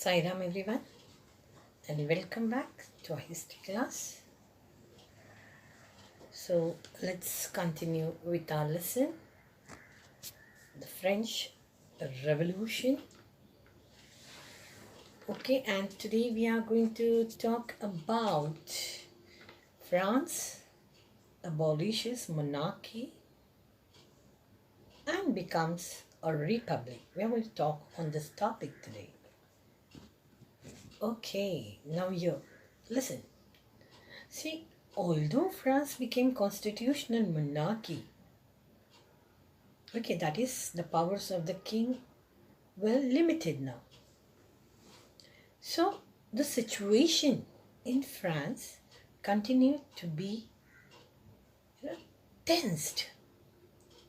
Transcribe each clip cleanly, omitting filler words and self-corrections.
Sairam everyone, and welcome back to our history class. So let's continue with our lesson, the French Revolution. Okay, and today we are going to talk about France abolishes monarchy and becomes a republic. We are going to talk on this topic today. Okay, now you listen. See, although France became constitutional monarchy, okay, that is, the powers of the king were limited now. So the situation in France continued to be tensed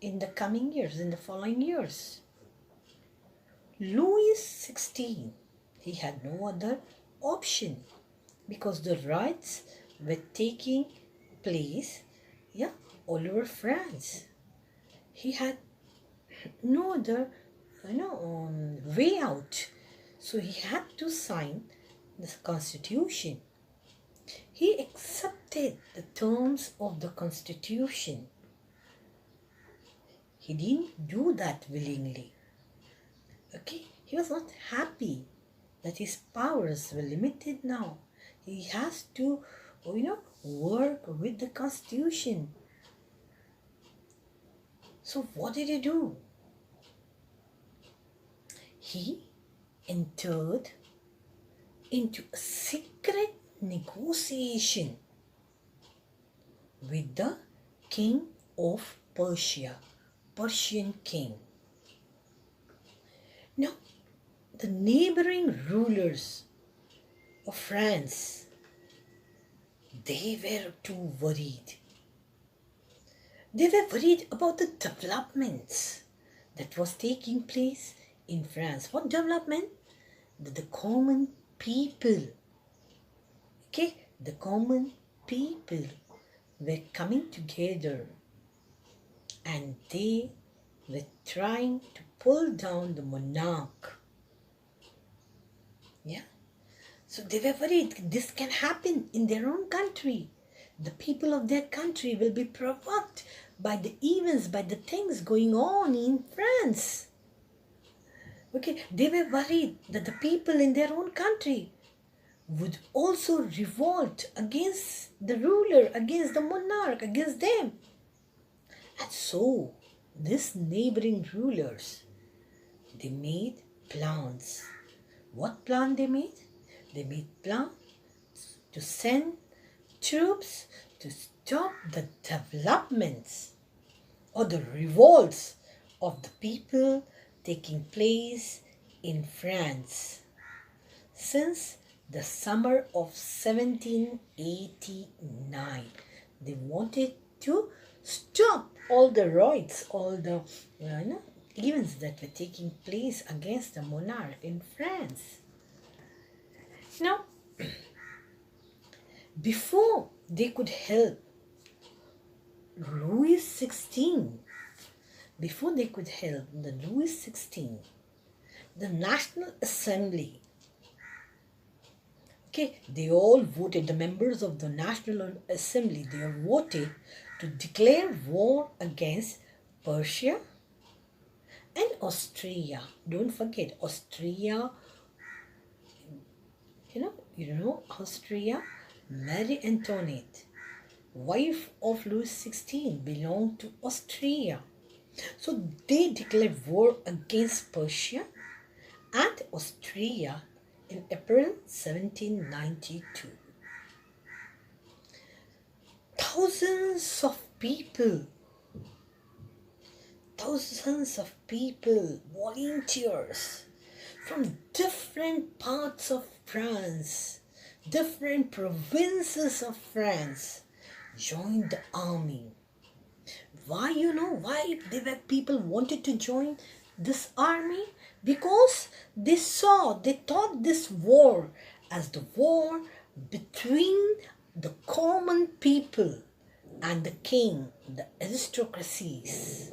in the coming years, in the following years. Louis XVI, he had no other option because the riots were taking place all over France. He had no other way out. So he had to sign the constitution. He accepted the terms of the constitution. He didn't do that willingly. Okay, he was not happy that his powers were limited now. He has to, work with the constitution. So what did he do? He entered into a secret negotiation with the King of Prussia, Persian king. Now, the neighbouring rulers of France, they were too worried. They were worried about the developments that was taking place in France. What development? That the common people, the common people were coming together and they were trying to pull down the monarch. So they were worried this can happen in their own country. The people of their country will be provoked by the events, by the things going on in France. They were worried that the people in their own country would also revolt against the ruler, against the monarch, against them. And so, these neighboring rulers, they made plans. What plan they made? They made plans to send troops to stop the developments or the revolts of the people taking place in France since the summer of 1789. They wanted to stop all the riots, all the events that were taking place against the monarch in France. Now, before they could help Louis XVI, the National Assembly, they all voted, the members of the National Assembly, they all voted to declare war against Prussia and Austria. Don't forget, Austria, Austria, Marie Antoinette, wife of Louis XVI, belonged to Austria. So they declared war against Prussia and Austria in April 1792. Thousands of people, volunteers from different parts of France, different provinces of France, joined the army. Why, people wanted to join this army? Because they thought this war as the war between the common people and the king, the aristocracies,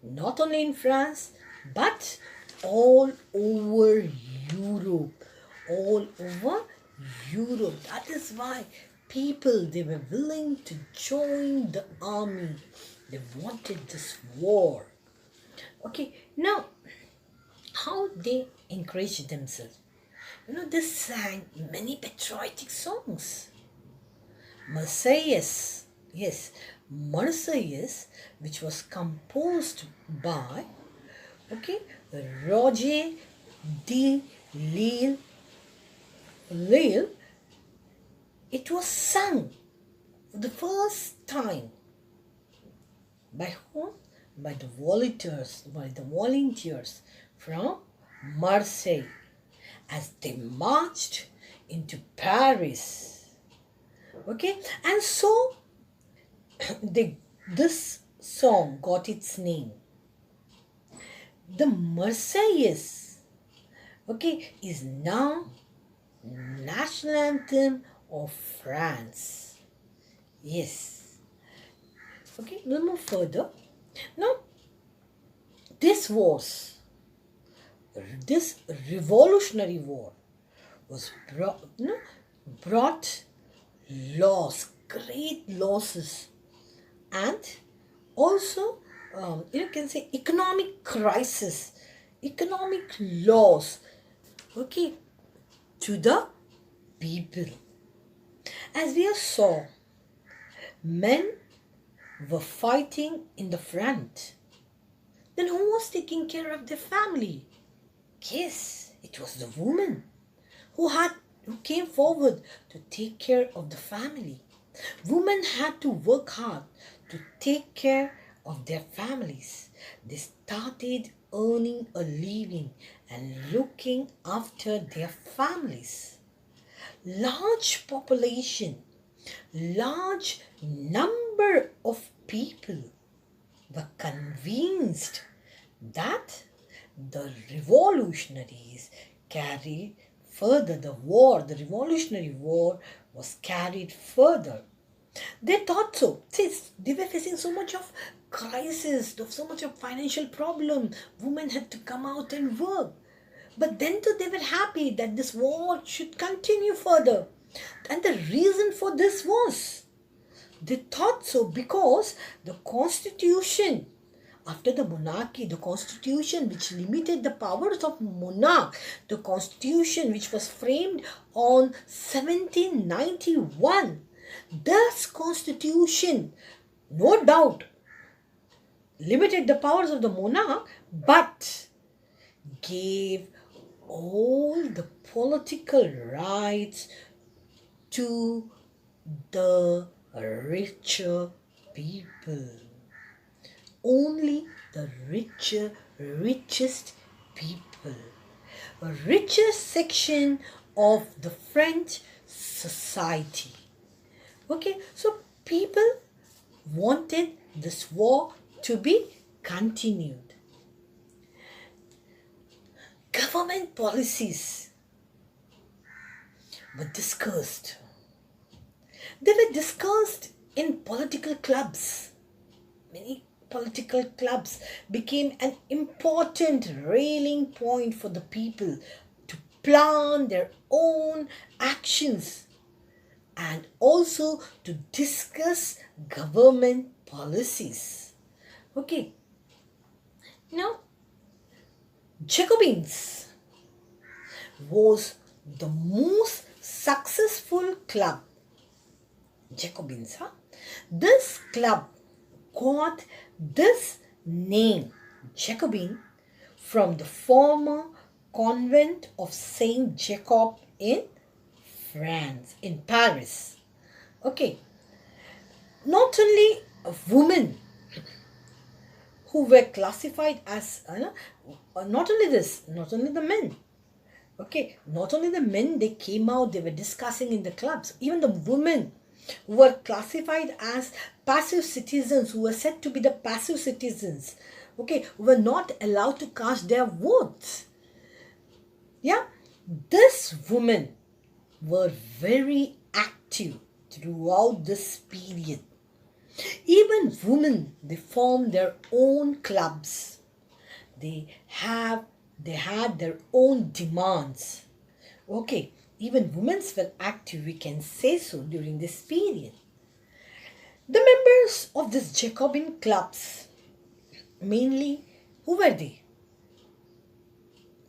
not only in France, but all over Europe, all over Europe. That is why people, they were willing to join the army. They wanted this war. Okay, now how they encouraged themselves? They sang many patriotic songs. Marseillaise, yes, Marseillaise, which was composed by, Roget de L'Isle. It was sung for the first time by whom? By the volunteers from Marseille as they marched into Paris. Okay, and so this song got its name. The Marseillaise, is now national anthem of France. Yes. Okay, we'll move further. Now, this revolutionary war was brought great losses, and also you can say economic crisis, economic loss, to the people. As we saw, men were fighting in the front. Then who was taking care of their family? Yes, it was the woman who came forward to take care of the family. Women had to work hard to take care of their families. They started earning a living and looking after their families. Large population, large number of people were convinced that the revolutionaries carried further the revolutionary war was carried further. They thought so. They were facing so much of crisis, so much of financial problem. Women had to come out and work. But then too they were happy that this war should continue further. And the reason for this was, they thought so because the constitution, after the monarchy, the constitution which limited the powers of monarch, the constitution which was framed on 1791, this constitution, no doubt, limited the powers of the monarch, but gave all the political rights to the richer people. Only the richest people, a richer section of the French society. So people wanted this war to be continued. Government policies were discussed. They were discussed in political clubs. Many political clubs became an important rallying point for the people to plan their own actions and also to discuss government policies. Now, Jacobins was the most successful club. Jacobins, This club got this name, Jacobin, from the former convent of Saint Jacob in France, in Paris. Not only women who were classified as, not only the men. Not only the men, they came out, they were discussing in the clubs. Even the women who were classified as passive citizens, who were said to be the passive citizens, were not allowed to cast their votes. These women were very active throughout this period. Even women, they formed their own clubs. They had their own demands. Okay, even women were active, we can say so, during this period. The members of these Jacobin clubs, mainly, who were they?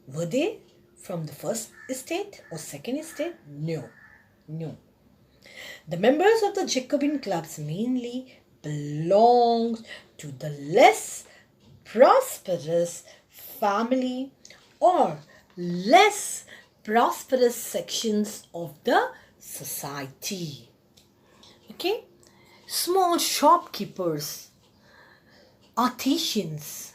Were they from the first estate or second estate? No, no. The members of the Jacobin clubs mainly belonged to the less prosperous family or less prosperous sections of the society. Okay? Small shopkeepers, artisans,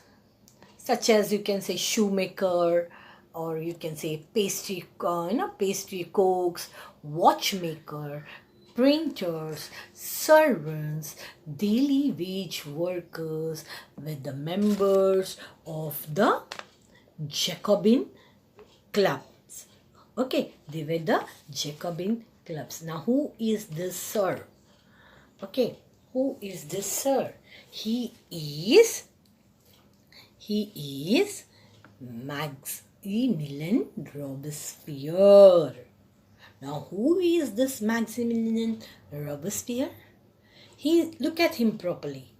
such as you can say shoemaker, or you can say pastry cooks, watchmaker, printers, servants, daily wage workers were the members of the Jacobin clubs. Okay, they were the Jacobin clubs. Now, who is this sir? Okay, who is this sir? He is Maximillian Robespierre. Now, who is this Maximillian Robespierre? Look at him properly.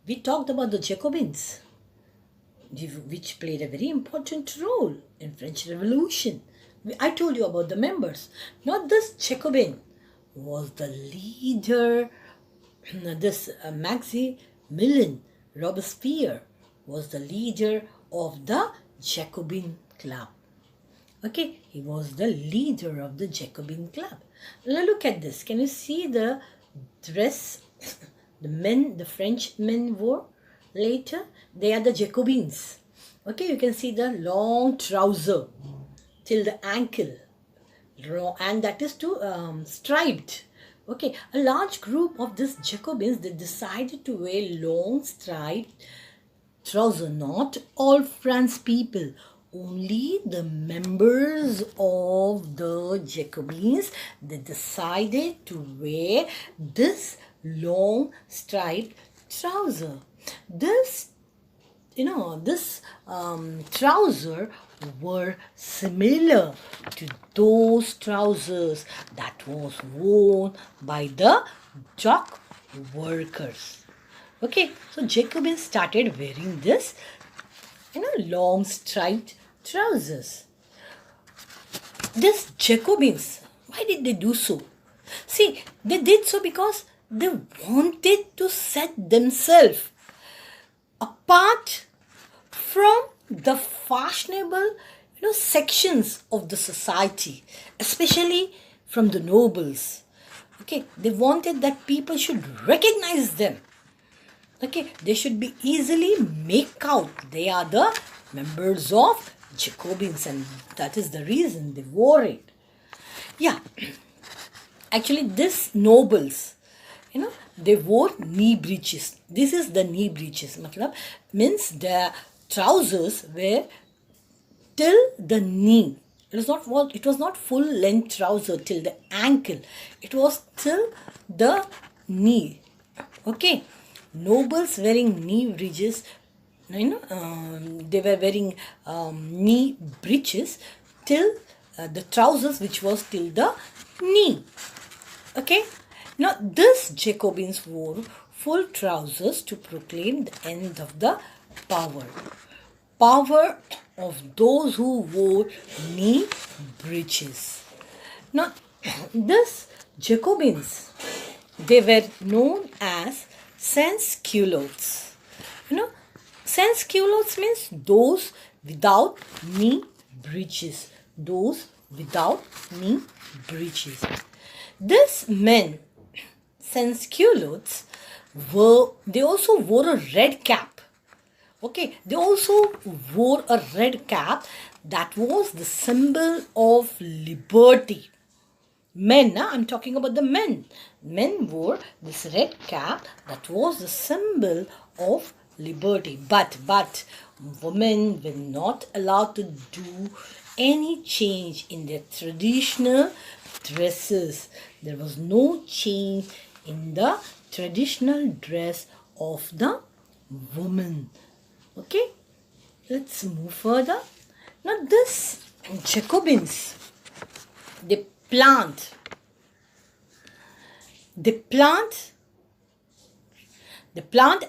We talked about the Jacobins, which played a very important role in French Revolution. I told you about the members. Not this Jacobin was the leader. This Maximillian Robespierre was the leader of the Jacobin Club. Okay, he was the leader of the Jacobin Club. Now look at this. Can you see the dress the French men wore later? They are the Jacobins. Okay, you can see the long trouser till the ankle, and that is striped. Okay, a large group of these Jacobins, they decided to wear long striped trouser. Not all France people, only the members of the Jacobins, they decided to wear this long striped trouser. This trouser were similar to those trousers that was worn by the dock workers. Okay, so Jacobins started wearing this, long striped trousers. These Jacobins, why did they do so? See, they did so because they wanted to set themselves apart from the fashionable sections of the society, especially from the nobles. Okay, they wanted that people should recognize them. Okay, they should be easily make out they are the members of Jacobins, and that is the reason they wore it. Yeah, actually this nobles, they wore knee breeches. This is the knee breeches. Means the trousers were till the knee. It was not full length trouser till the ankle. It was till the knee. Okay, nobles wearing knee breeches. They were wearing knee breeches till the trousers which was till the knee. Okay. Now, this Jacobins wore full trousers to proclaim the end of the power of those who wore knee breeches. Now, this Jacobins, they were known as sans culottes. Sans culottes means those without knee breeches. Those without knee breeches. These men, sans culottes, they also wore a red cap. Okay, they also wore a red cap that was the symbol of liberty. Men, I'm talking about the men. Men wore this red cap that was the symbol of liberty. But women were not allowed to do any change in their traditional dresses. There was no change in the traditional dress of the woman. Okay, let's move further. Now this Jacobins, they plant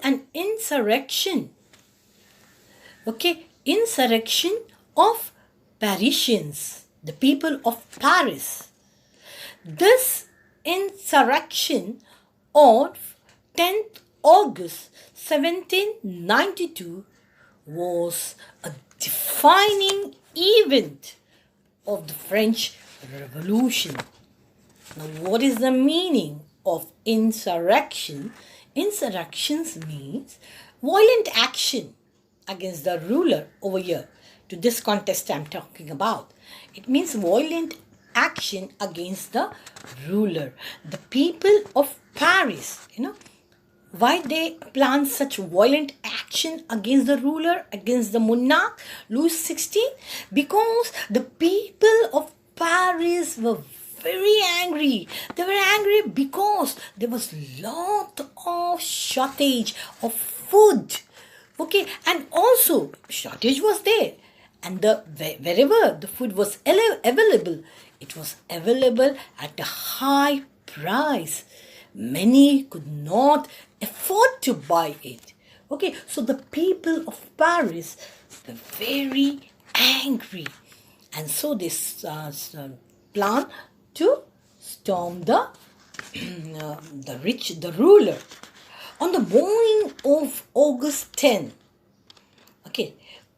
an insurrection. Okay, insurrection of Parisians, the people of Paris. This insurrection on 10th August 1792 was a defining event of the French Revolution. Now, what is the meaning of insurrection? Insurrections means violent action against the ruler over here. To this contest I'm talking about. It means violent action against the ruler. The people of Paris, why they plan such violent action against the ruler, against the monarch, Louis XVI? Because the people of Paris were very angry. They were angry because there was lot of shortage of food. Okay, and also shortage was there. And wherever the food was available, it was available at a high price. Many could not afford to buy it. Okay, so the people of Paris were very angry. And so they planned to storm the ruler. On the morning of August 10,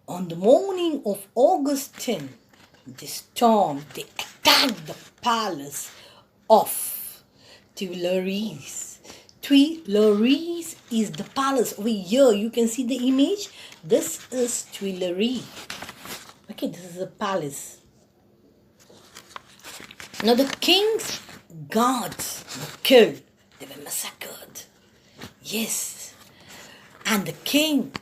on the morning of August 10, they attacked the Palace of Tuileries. Tuileries is the palace. Over here, you can see the image. This is Tuileries. Okay, this is a palace. Now, the king's guards were killed. They were massacred. Yes. And the king,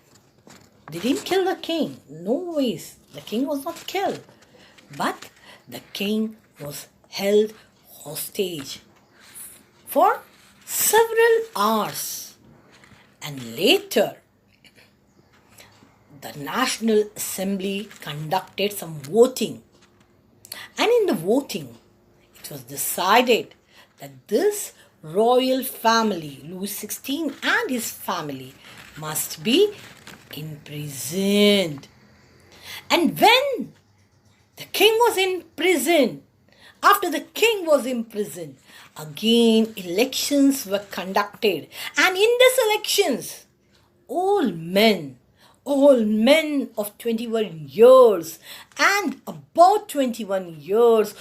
they didn't kill the king. No ways. The king was not killed. But the king was held hostage for several hours. And later, the National Assembly conducted some voting. And in the voting, it was decided that this royal family, Louis XVI and his family, must be imprisoned. And when the king was imprisoned, after the king was imprisoned, again elections were conducted. And in these elections, all men of 21 years and about 21 years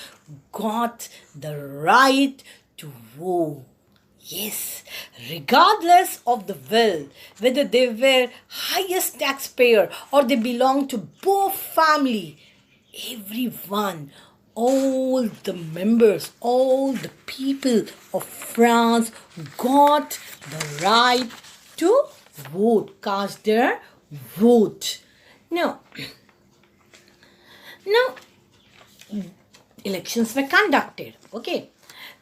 got the right to vote. Yes, regardless of the wealth, whether they were highest taxpayer or they belonged to poor family, everyone, all the members, all the people of France got the right to vote, cast their vote. Now, elections were conducted. Okay,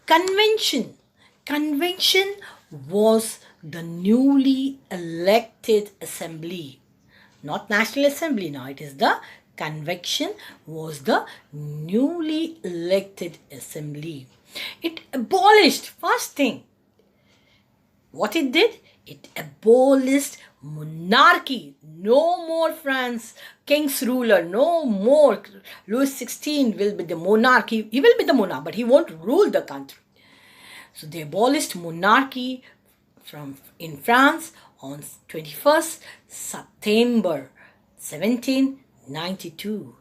Convention was the newly elected assembly, not National Assembly. Now it is the Convention was the newly elected assembly. It abolished, first thing, what it did, it abolished monarchy. No more France, king's ruler, no more. Louis XVI will be the monarch. He will be the monarch, but he won't rule the country. So they abolished monarchy in France on 21st September 1792.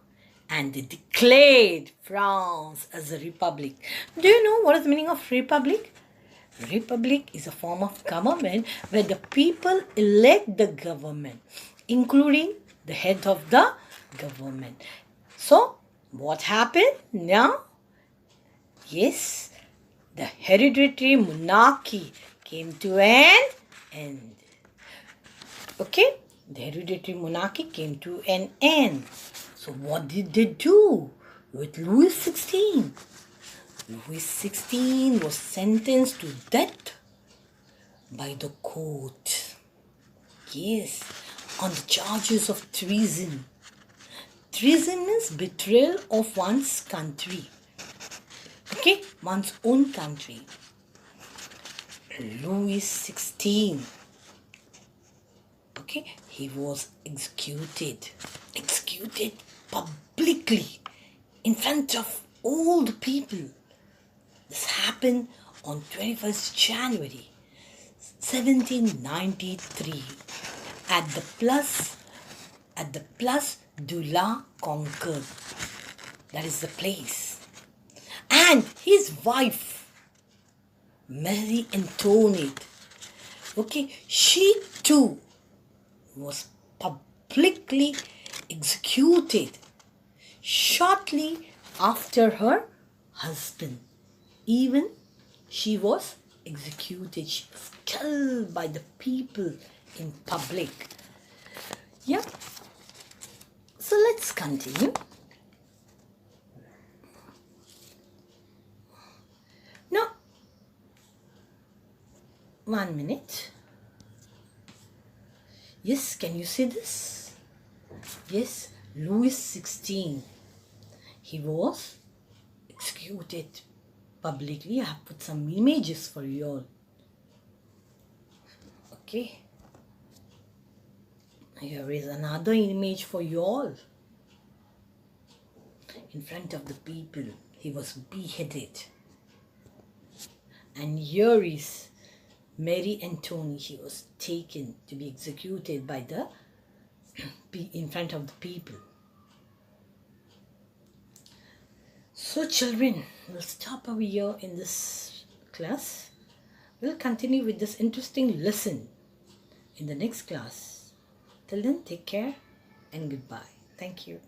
And they declared France as a republic. Do you know what is the meaning of republic? Republic is a form of government where the people elect the government, including the head of the government. So, what happened now? Yes, the hereditary monarchy came to an end. Okay, the hereditary monarchy came to an end. So, what did they do with Louis XVI? Louis XVI was sentenced to death by the court. Yes, on the charges of treason. Treason means betrayal of one's country. Okay, one's own country. Louis XVI. Okay, he was executed publicly in front of all the people. This happened on 21st January 1793 at the Place de la Concorde. That is the place. And his wife, Marie Antoinette, okay, she too was publicly executed shortly after her husband. Even she was executed. She was killed by the people in public. Yeah. So let's continue. Now, 1 minute. Yes, can you see this? Yes, Louis XVI. He was executed publicly. I have put some images for you all. Okay. Here is another image for you all. In front of the people, he was beheaded. And here is Marie Antoinette. She was taken to be executed by in front of the people. So children, we'll stop over here in this class. We'll continue with this interesting lesson in the next class. Till then, take care and goodbye. Thank you.